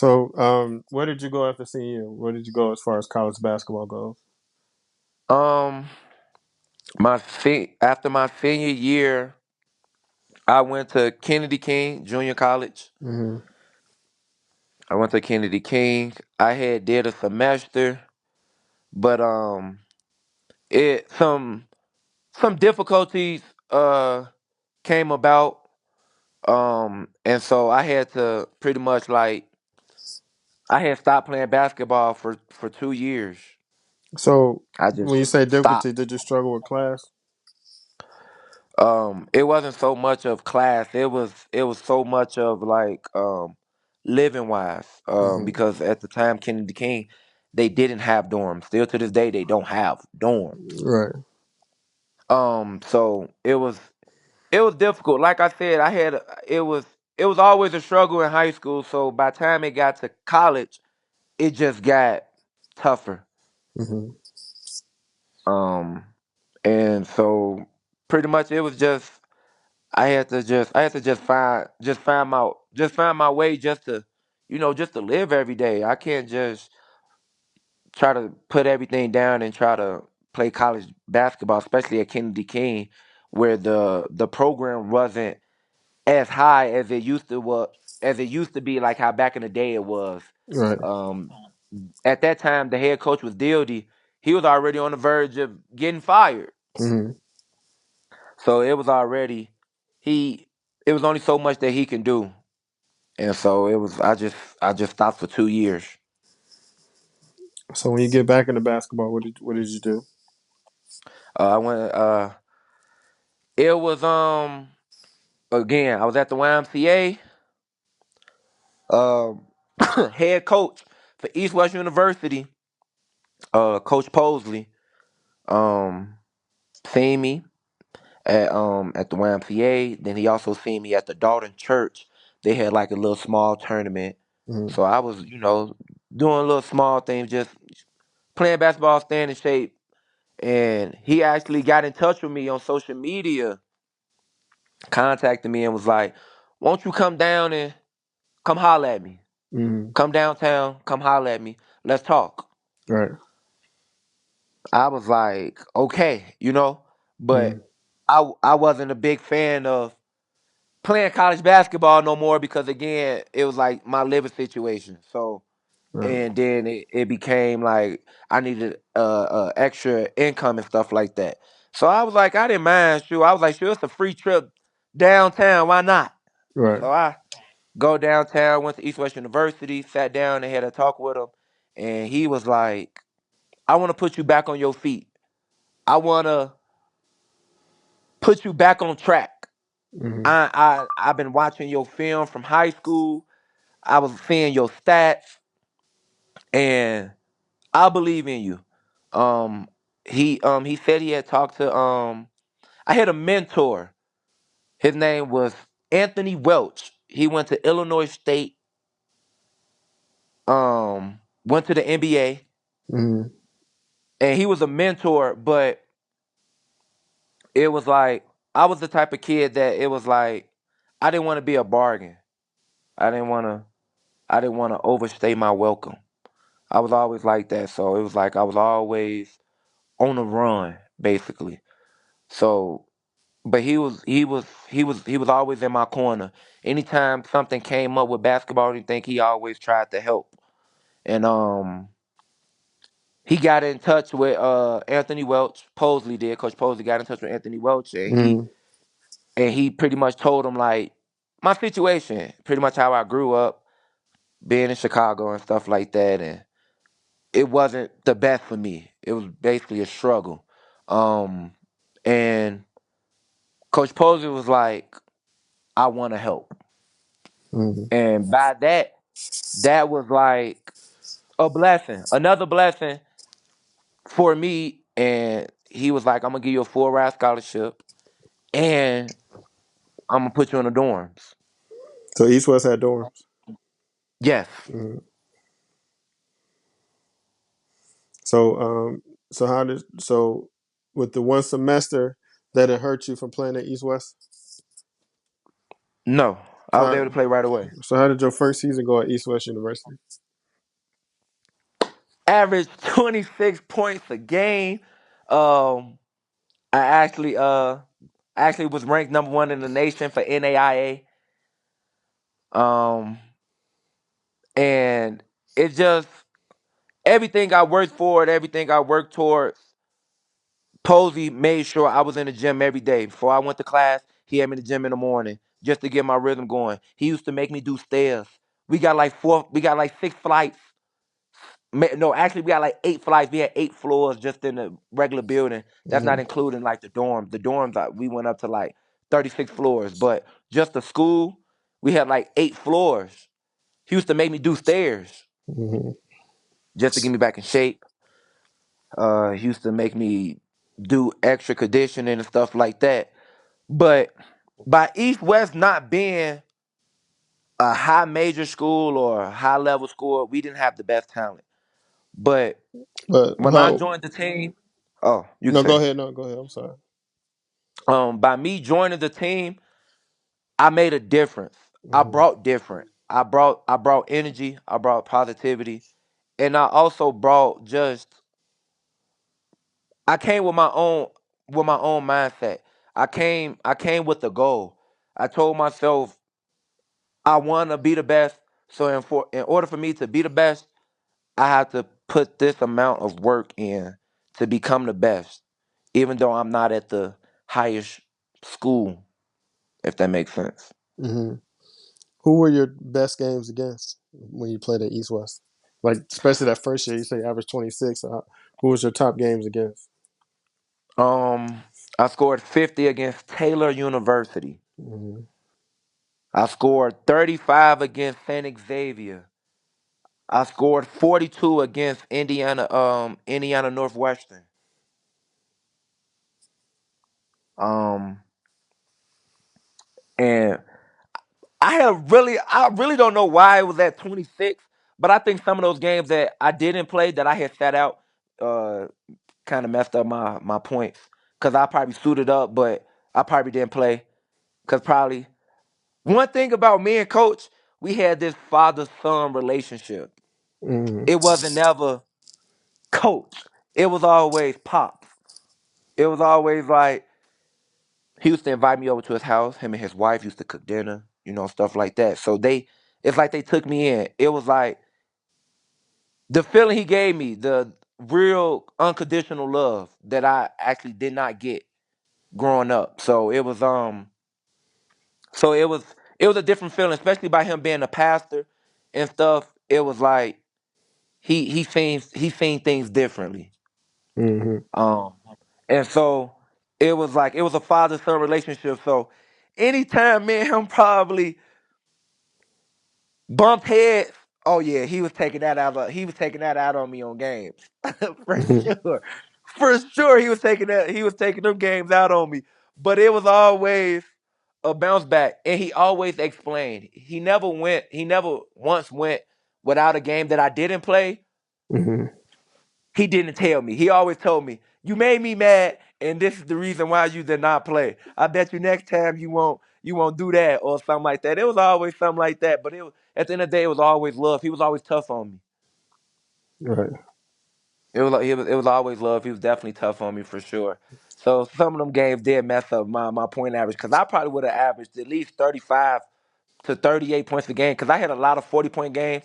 So, where did you go after senior year? Where did you go as far as college basketball goes? Um, after my senior year, I went to Kennedy King Junior College. Hmm. I went to Kennedy King. I had did a semester, but it some difficulties came about. And so I had to pretty much like I had stopped playing basketball for 2 years. So, I when just you say difficulty, stopped. did you struggle with class? It wasn't so much of class. It was so much of like living wise. Hmm. Because at the time Kennedy King, they didn't have dorms. Still to this day, they don't have dorms. Right. So it was difficult. Like I said, it was it was always a struggle in high school. So by the time it got to college, it just got tougher. Hmm. Um, and so pretty much it was just I had to just find my way just to just to live every day. I can't just try to put everything down and try to play college basketball, especially at Kennedy King, where the program wasn't as high as it used to be, like how back in the day it was. Right. Um, at that time, the head coach was Dildy. He was already on the verge of getting fired, Hmm. so it was already he. It was only so much that he can do. And so it was. I just stopped for 2 years. So, when you get back into basketball, what did you do? I went. It was again. I was at the YMCA. Um, head coach for East West University. Coach Posley. Um, seen me at the YMCA. Then he also seen me at the Dalton Church. They had like a little small tournament. Hmm. So I was doing little small things, just playing basketball, staying in shape. And he actually got in touch with me on social media, contacted me and was like, "Won't you come down and come holler at me? Hmm. Come downtown, come holler at me. Let's talk." Right. I was like, "Okay," but Hmm. I wasn't a big fan of playing college basketball no more because again, it was like my living situation. So Right. and then it became like I needed extra income and stuff like that. So I was like, I didn't mind. Sure, I was like, sure, it's a free trip downtown. Why not? Right. So I go downtown, went to East West University, sat down and had a talk with him, and he was like, I want to put you back on your feet. I want to put you back on track. Hmm. I've been watching your film from high school. I was seeing your stats, and I believe in you. Um, he said he had talked to I had a mentor. His name was Anthony Welch. He went to Illinois State. Went to the NBA, Hmm. and he was a mentor. But it was like I was the type of kid that it was like I didn't want to be a bargain. I didn't want to. I didn't want to overstay my welcome. I was always like that. So it was like I was always on the run, basically. So but he was always in my corner. Anytime something came up with basketball or anything, he always tried to help. And he got in touch with Anthony Welch. Posley did. Coach Posley got in touch with Anthony Welch, and he Hmm. and he pretty much told him like my situation, pretty much how I grew up, being in Chicago and stuff like that, and it wasn't the best for me. It was basically a struggle. Um, and Coach Posley was like, "I want to help," Hmm. and by that was like a blessing, another blessing for me. And he was like, "I'm gonna give you a full ride scholarship, and I'm gonna put you in the dorms." So, East West had dorms. Yes. Hmm. So, so how did with the one semester that it hurt you from playing at East West? No. I So was able to how, play right away. so how did your first season go at East West University? Average 26 points a game. Um, I actually was ranked number one in the nation for NAIA. Um, and it just everything I worked for and everything I worked towards. Posey made sure I was in the gym every day. Before I went to class, he had me in the gym in the morning just to get my rhythm going. He used to make me do stairs. We got like 6 flights. No, actually, we got like 8 flights. We had 8 floors just in the regular building. That's not Hmm. including like the dorms. The dorms, we went up to like 36 floors. But just the school, we had like 8 floors. He used to make me do stairs Hmm. just to get me back in shape. He used to make me do extra conditioning and stuff like that. But by East West not being a high major school or a high level school, we didn't have the best talent. But But when I how? joined the team, oh, you can No, go say, ahead. No, go ahead. I'm sorry. by me joining the team, I made a difference. I Hmm. brought different. I brought energy. I brought positivity, and I also brought just. I came with my own mindset. I came with a goal. I told myself I want to be the best. So in order for me to be the best, I have to put this amount of work in to become the best, even though I'm not at the highest school, if that makes sense. Hmm. Who were your best games against when you played at East West? Like especially that first year, you say average 26. Who was your top games against? Um, I scored 50 against Taylor University. Hmm. I scored 35 against Saint Xavier. I scored 42 against Indiana Northwestern. Um, and I really don't know why it was at 26, but I think some of those games that I didn't play that I had sat out uh kind of messed up my points cuz I probably suited up, but I probably didn't play cuz probably one thing about me and coach, we had this father-son relationship. Hmm. It wasn't never coach. It was always pops. It was always like he used to invite me over to his house. Him and his wife used to cook dinner, stuff like that. So it's like they took me in. It was like the feeling he gave me, the real unconditional love that I actually did not get growing up. So it was a different feeling, especially by him being a pastor and stuff. It was like he seen things differently. Hmm. Um, and so it was a father son relationship. So anytime me and him probably bumped heads, oh yeah, he was taking that out on me on games. For sure. For sure he was taking them games out on me. But it was always a bounce back. And he always explained. He never once went without a game that I didn't play. Hmm. He didn't tell me. He always told me, "You made me mad, and this is the reason why you did not play. I bet you next time you won't do that or something like that." It was always something like that, but at the end of the day, it was always love. He was always tough on me. Right. It was always love. He was definitely tough on me for sure. So some of them games did mess up my point average because I probably would have averaged at least 35 to 38 points a game because I had a lot of 40-point games.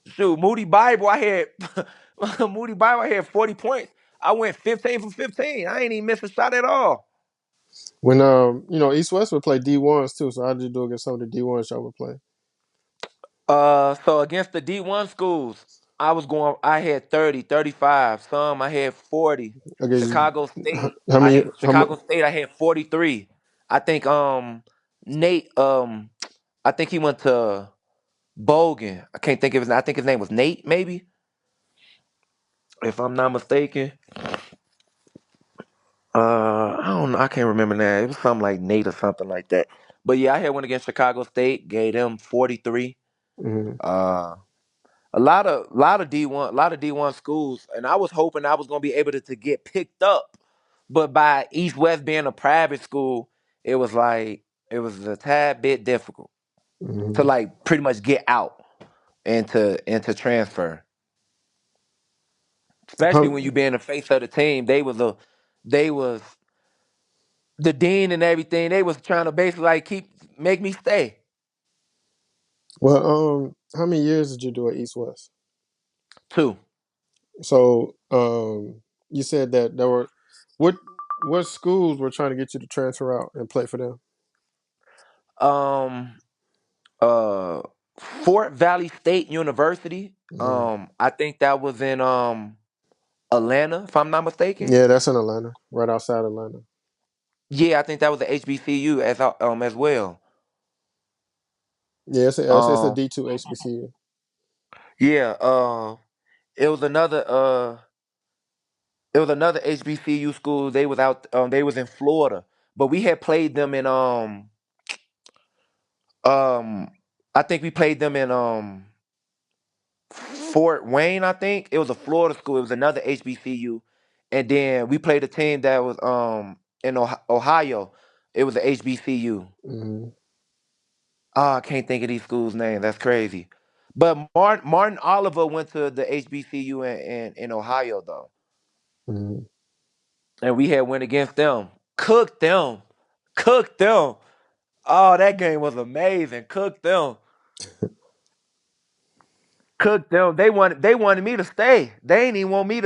Shoot, Moody Bible, I had Moody Bible, I had 40 points. I went 15 for 15. I ain't even missed a shot at all. When East West would play D1s too. So how did you do against some of the D1s y'all would play? So against the D1 schools, I had 30, 35. Some I had 40. Against Chicago State, how I many? had How much? Chicago State, I had 43. I think Nate I think he went to Bogan. I can't think of his name. I think his name was Nate, maybe, if I'm not mistaken. I don't know. I can't remember that. It was something like Nate or something like that. But yeah, I had one against Chicago State, gave them 43. Hmm. Uh, a lot of D1 schools, and I was hoping I was gonna be able to get picked up. But by East West being a private school, it was like it was a tad bit difficult. to Hmm. like pretty much get out and to transfer. Especially How, when you being the face of the team, they was the dean and everything. They was trying to basically like keep make me stay. well, how many years did you do at East West? Too. So, you said that there were what what schools were trying to get you to transfer out and play for them? Um uh Fort Valley State University. Hmm. I think that was in Atlanta, if I'm not mistaken. Yeah, that's in Atlanta, right outside Atlanta. Yeah, I think that was the HBCU as well. Yeah, it's a Um D2 HBCU. yeah, it was another it was another HBCU school. They was in Florida. But we had played them in um I think we played them in Fort Wayne, I think. It was a Florida school. It was another HBCU. And then we played a team that was in Ohio. It was a HBCU. Hmm. Oh, I can't think of these schools' names. That's crazy. But Martin Oliver went to the HBCU in Ohio though. Hmm. And we had went against them. Cooked them. Cooked them. Oh, that game was amazing. Cooked them. Cooked them. They wanted me to stay. They ain't even want me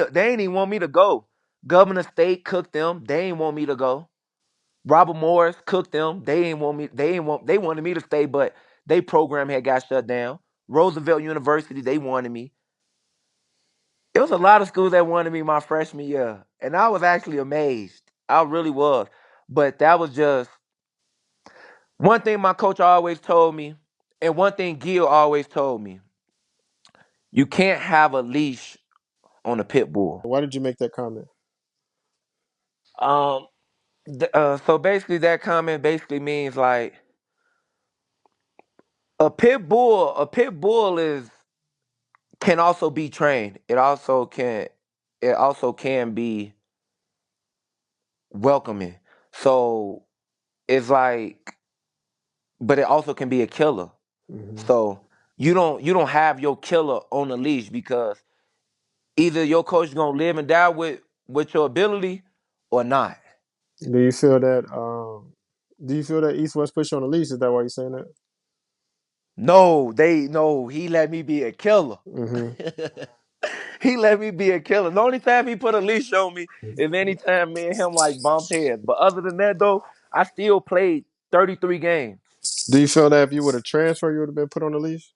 to go. Governor State cooked them. They ain't want me to go. Robert Morris cooked them. They wanted me to stay, but they program had got shut down. Roosevelt University, they wanted me. It was a lot of schools that wanted me my freshman year. And I was actually amazed. I really was. But that was just one thing my coach always told me, and one thing Gil always told me. You can't have a leash on a pit bull. Why did you make that comment? Um, so basically, that comment basically means like a pit bull is can also be trained. It also can be welcoming. So it's like, but it also can be a killer. Hmm. So you don't have your killer on a leash because either your coach is gonna live and die with your ability or not. Do you feel that? Do you feel that East West push you on the leash? Is that why you're saying that? No, he let me be a killer. Hmm. He let me be a killer. The only time he put a leash on me is anytime me and him like bumped heads. But other than that though, I still played 33 games. Do you feel that if you would have transferred, you would have been put on the leash?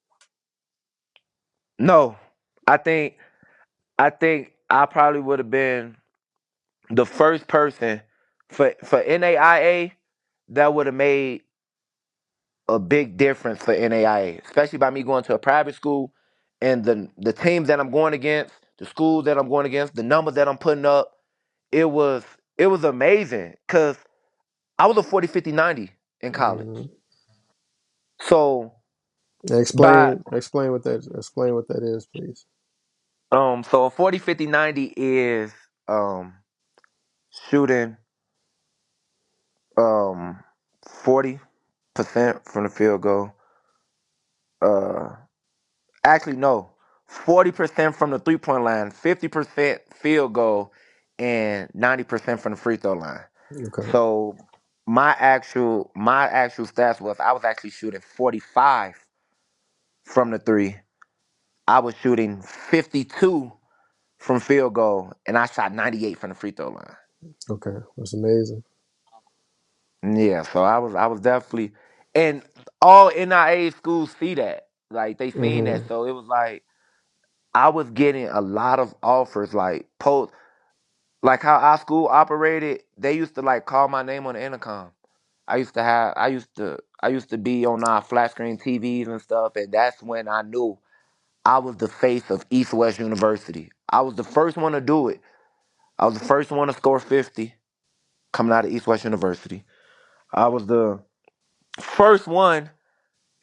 No. I think I think I probably would have been the first person for NAIA that would have made a big difference for NAIA, especially by me going to a private school and the teams that I'm going against, the schools that I'm going against, the numbers that I'm putting up. It was it was amazing because I was a 40, 50, 90 in college. Hmm. So by Explain what that is, please. so a 40, 50, 90 is shooting 40% from the field goal. Uh Actually, no. 40% from the 3-point line, 50% field goal, and 90% from the free throw line. Okay. So my actual stats was I was actually shooting 45 from the three. I was shooting 52 from field goal, and I shot 98 from the free throw line. Okay. That's amazing. Yeah, so I was definitely, and all NIA schools see that. Like they seen that. Hmm. So it was like I was getting a lot of offers like post like how our school operated, they used to like call my name on the intercom. I used to be on our flat screen TVs and stuff, and that's when I knew I was the face of East West University. I was the first one to do it. I was the first one to score 50 coming out of East West University. I was the first one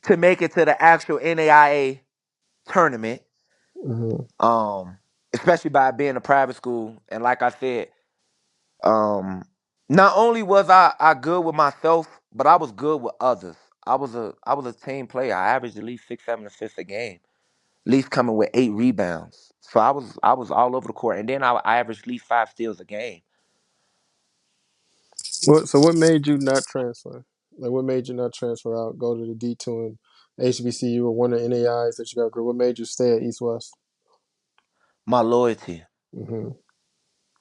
to make it to the actual NAIA tournament. Hmm. Um, Especially by being a private school. And like I said, um, not only was I good with myself, but I was good with others. I was a team player. I averaged at least 6, 7 assists a game, at least coming with 8 rebounds. So I was all over the court, and then I averaged at least 5 steals a game. What made you not transfer? Like, what made you not transfer out, go to the D2 and HBCU or one of the NAIs that you got? What made you stay at East West? My loyalty. Mm-hmm.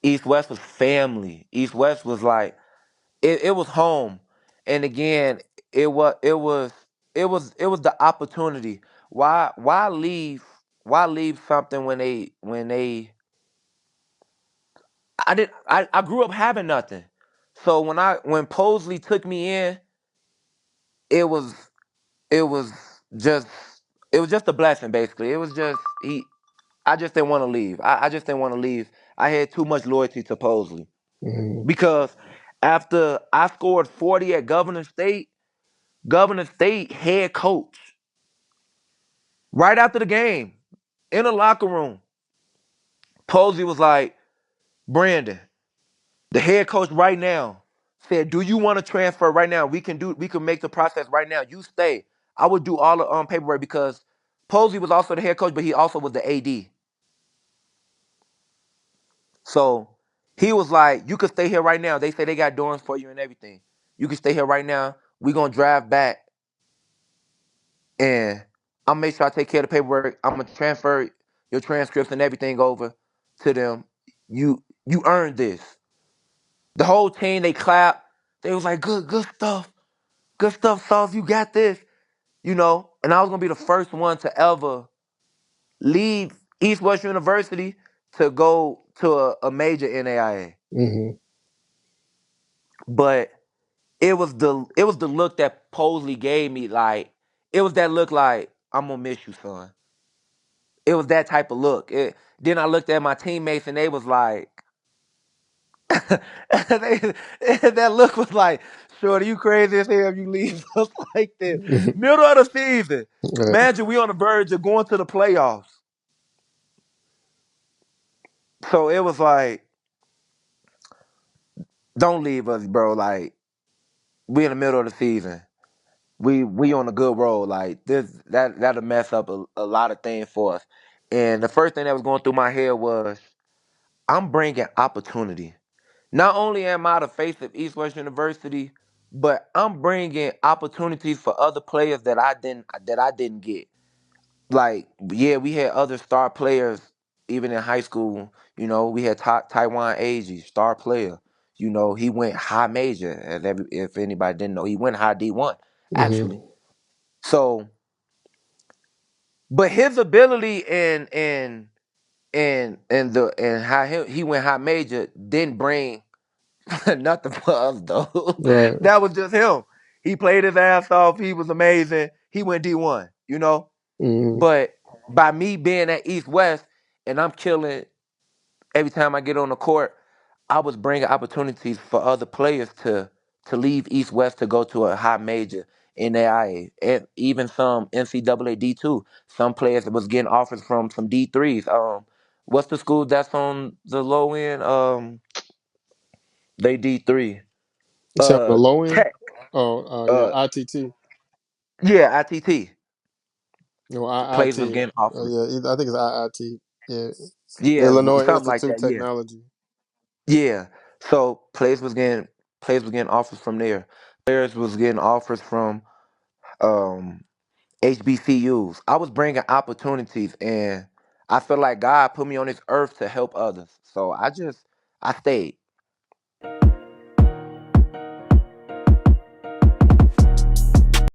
East West was family. East West was like it was home. And again, it was the opportunity. Why leave something when they I grew up having nothing. So when Posley took me in, it was it was just it was just a blessing basically. It was just he I just didn't want to leave. I just didn't want to leave. I had too much loyalty to Posley. Mm-hmm. Because after I scored 40 at Governor State head coach, right after the game, in the locker room, Posey was like, Brandon, the head coach right now said, do you want to transfer right now? We can make the process right now. You stay. I would do all the paperwork because Posey was also the head coach, but he also was the AD. So he was like, you could stay here right now. They say they got dorms for you and everything. You can stay here right now. We're gonna drive back and I'm gonna make sure I take care of the paperwork. I'm gonna transfer your transcripts and everything over to them. You earned this. The whole team they clapped. They was like, good stuff, Sauce. You got this, And I was gonna be the first one to ever leave East West University to go to a major NAIA. Mm-hmm. But it was the look that Posley gave me. Like it was that look like I'm gonna miss you, son. It was that type of look. Then I looked at my teammates and they was like, that look was like, Shorty, you crazy as hell if you leave us like this. Middle of the season. Right. Imagine we on the verge of going to the playoffs. So it was like, don't leave us, bro. Like, we in the middle of the season. We on a good roll. Like this that'll mess up a lot of things for us. And the first thing that was going through my head was, I'm bringing opportunity. Not only am I the face of East West University, but I'm bringing opportunities for other players that I didn't get. Like, yeah, we had other star players even in high school. We had Taiwan Ag, star player. He went high major. If anybody didn't know, he went high D1 actually. Mm-hmm. So, but his ability and how he went high major didn't bring nothing for us though. Right. That was just him. He played his ass off. He was amazing. He went D1. Mm-hmm. But by me being at East West and I'm killing every time I get on the court, I was bringing opportunities for other players to leave East West to go to a high major in NAIA and even some NCAA D2. Some players that was getting offers from some D3s. What's the school that's on the low end? They D3. You say on the low end? Tech. Oh, yeah, Uh, ITT. yeah, ITT. No, Players was IIT. getting offers. Yeah, I think it's IIT. Yeah, Yeah, Illinois something like Institute that. Yeah, Technology. yeah. So players was getting offers from there. Players was getting offers from um HBCUs. I was bringing opportunities, and I feel like God put me on this earth to help others. So I stayed.